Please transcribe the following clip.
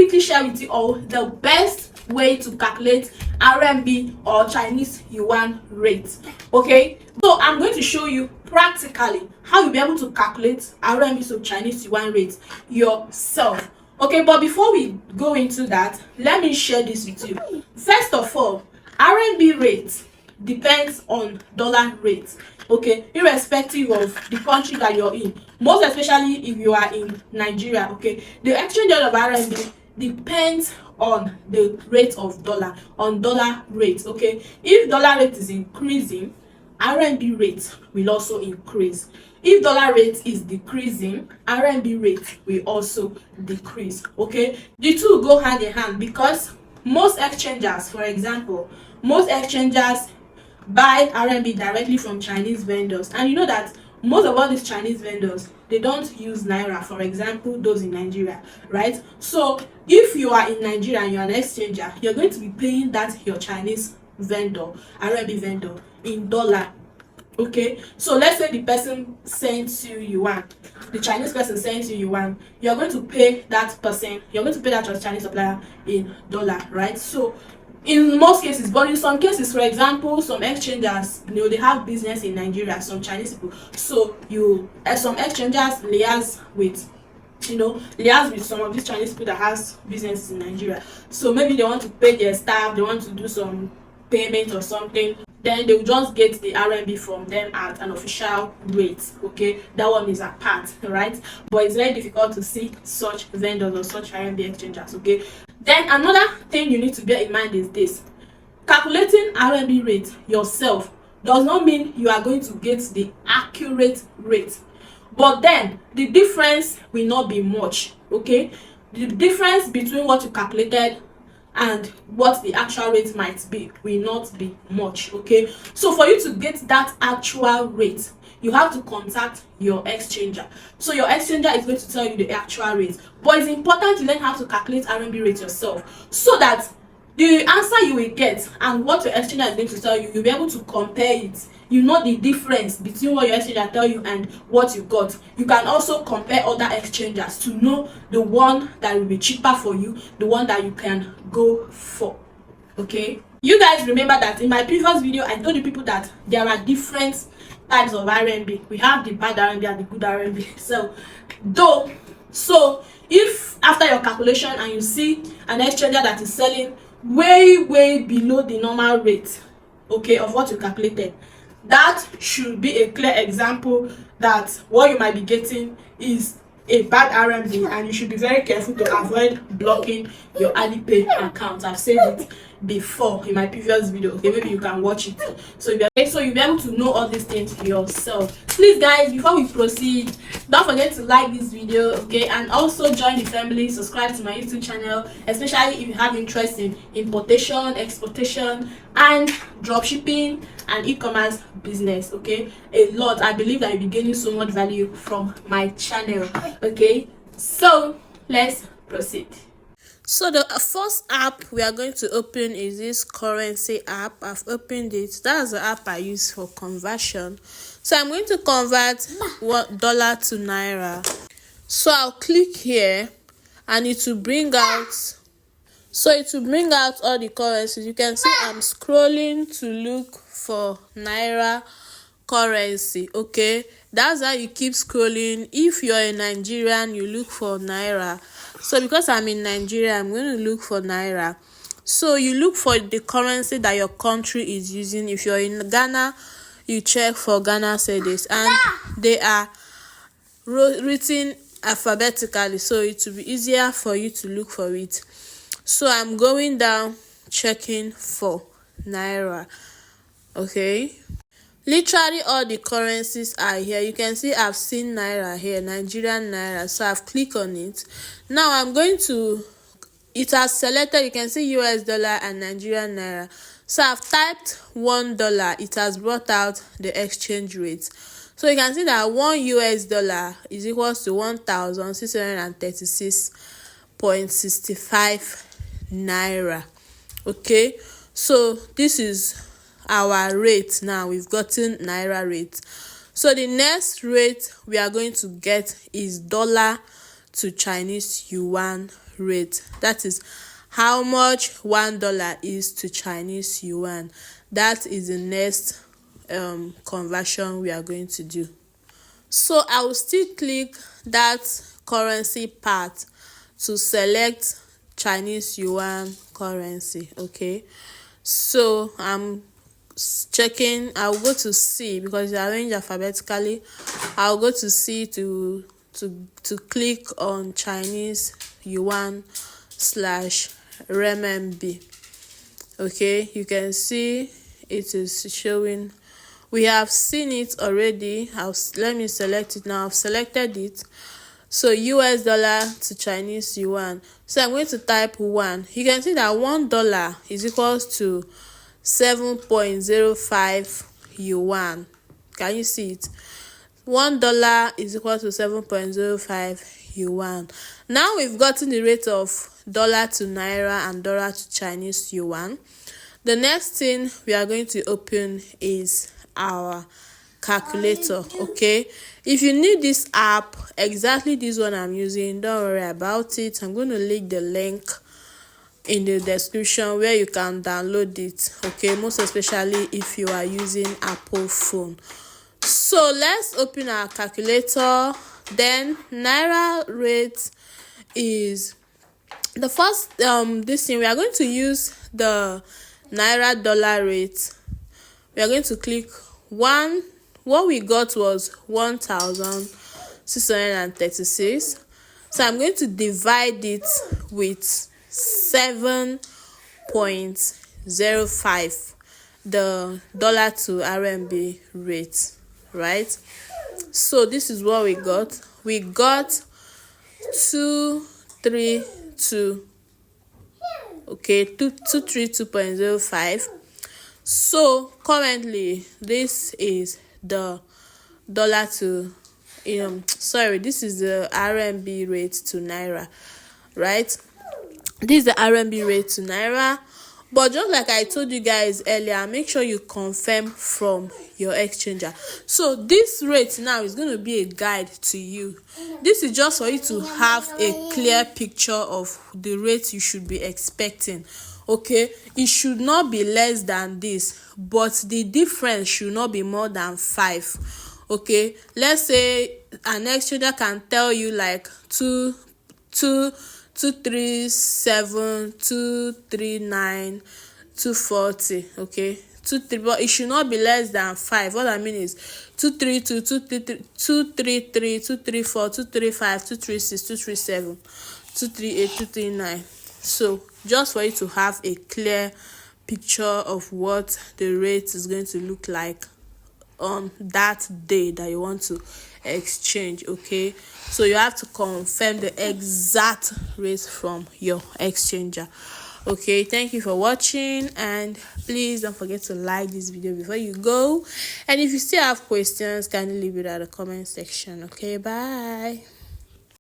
quickly share with you all the best way to calculate RMB or Chinese Yuan rate. Okay, so I'm going to show you practically how you'll be able to calculate RMB to Chinese Yuan rate yourself. Okay, but before we go into that, let me share this with you. First of all, RMB rate depends on dollar rate. Okay, irrespective of the country that you're in, most especially if you are in Nigeria. Okay, the exchange rate of RMB depends on the rate of dollar, on dollar rate. Okay, if dollar rate is increasing, RMB rate will also increase. If dollar rate is decreasing, RMB rate will also decrease. Okay, the two go hand in hand because most exchangers, for example, most exchangers buy RMB directly from Chinese vendors, and you know that most of all these Chinese vendors, they don't use naira, for example those in Nigeria, right? So if you are in Nigeria and you're an exchanger, you're going to be paying that your Chinese vendor, RMB vendor, in dollar. Okay, so let's say the person sends you yuan, the Chinese person sends you yuan, you're going to pay that person, you're going to pay that your Chinese supplier in dollar, right? So in most cases, but in some cases, for example, some exchangers, you know, they have business in Nigeria, some Chinese people, so you some exchangers liaise with, you know, liaise with some of these Chinese people that has business in Nigeria. So maybe they want to pay their staff, they want to do some payment or something, then they will just get the RMB from them at an official rate. Okay, that one is apart, right? But it's very difficult to see such vendors or such RMB exchangers. Okay, then another thing you need to bear in mind is this: calculating RMB rate yourself does not mean you are going to get the accurate rate, but then the difference will not be much. Okay, the difference between what you calculated and what the actual rate might be will not be much. Okay, so for you to get that actual rate, you have to contact your exchanger. So your exchanger is going to tell you the actual rate, but it's important to learn how to calculate RMB rate yourself, so that the answer you will get and what your exchanger is going to tell you, you'll be able to compare it. You know the difference between what your exchanger tell you and what you got. You can also compare other exchangers to know the one that will be cheaper for you, the one that you can go for. Okay, you guys remember that in my previous video I told you people that there are different types of RMB. We have the bad RMB and the good RMB. So if after your calculation and you see an exchanger that is selling way below the normal rate, okay, of what you calculated, that should be a clear example that what you might be getting is a bad RMB, and you should be very careful to avoid blocking your Alipay account. I've said it before in my previous video. Okay, maybe you can watch it, so you'll be able to know all these things yourself. Please guys, before we proceed, don't forget to like this video, okay, and also join the family, subscribe to my YouTube channel, especially if you have interest in importation, exportation, and dropshipping and e-commerce business. Okay, a lot. I believe that you'll be gaining so much value from my channel. Okay, so let's proceed. So the first app we are going to open is this currency app. I've opened it. That's the app I use for conversion. So I'm going to convert dollar to naira. So I'll click here and it will bring out all the currencies. You can see I'm scrolling to look for naira currency. Okay, that's how you keep scrolling. If you're a Nigerian, you look for naira. So because I'm in Nigeria, I'm going to look for naira. So you look for the currency that your country is using. If you're in Ghana, you check for Ghana cedis, and they are written alphabetically, so it will be easier for you to look for it. So I'm going down checking for naira. Okay, literally all the currencies are here. You can see I've seen naira here, Nigerian naira, so I've clicked on it. Now I'm going to, it has selected, you can see US dollar and Nigerian naira. So I've typed $1. It has brought out the exchange rate. So you can see that $1 US is equals to 1,636.65 naira. Okay, so this is our rate. Now we've gotten naira rate. So the next rate we are going to get is dollar to Chinese yuan rate. That is how much $1 is to Chinese yuan. That is the next conversion we are going to do. So I will still click that currency part to select Chinese yuan currency. Okay, so I'm checking. I'll go to C because it's arranged alphabetically. I'll go to C to click on Chinese yuan / RMB. Okay, you can see it is showing. We have seen it already. Let me select it now. I've selected it. So US dollar to Chinese yuan. So I'm going to type 1. You can see that $1 is equals to 7.05 yuan. Can you see it? $1 is equal to 7.05 yuan. Now we've gotten the rate of dollar to naira and dollar to Chinese yuan. The next thing we are going to open is our calculator. Okay, if you need this app, exactly this one I'm using, don't worry about it. I'm going to leave the link in the description where you can download it. Okay, most especially if you are using Apple phone. So let's open our calculator. Then naira rate is the first this thing. We are going to use the naira dollar rate. We are going to click 1. What we got was 1,636. So I'm going to divide it with 7.05, the dollar to RMB rate, right? So this is what we got. We got 232. Okay, 232.05. So currently this is the dollar to this is the RMB rate to naira, right? This is the RMB rate to naira. But just like I told you guys earlier, make sure you confirm from your exchanger. So this rate now is going to be a guide to you. This is just for you to have a clear picture of the rate you should be expecting. Okay, it should not be less than this, but the difference should not be more than 5. Okay, let's say an exchanger can tell you like 237, 239, 240. Okay, 23, but it should not be less than 5. What I mean is 232, 233, 234, 235, 236, 237, 238, 239. So just for you to have a clear picture of what the rate is going to look like on that day that you want to exchange. Okay, so you have to confirm the exact rate from your exchanger. Okay, thank you for watching, and please don't forget to like this video before you go, and if you still have questions, kindly leave it at the comment section. Okay, bye.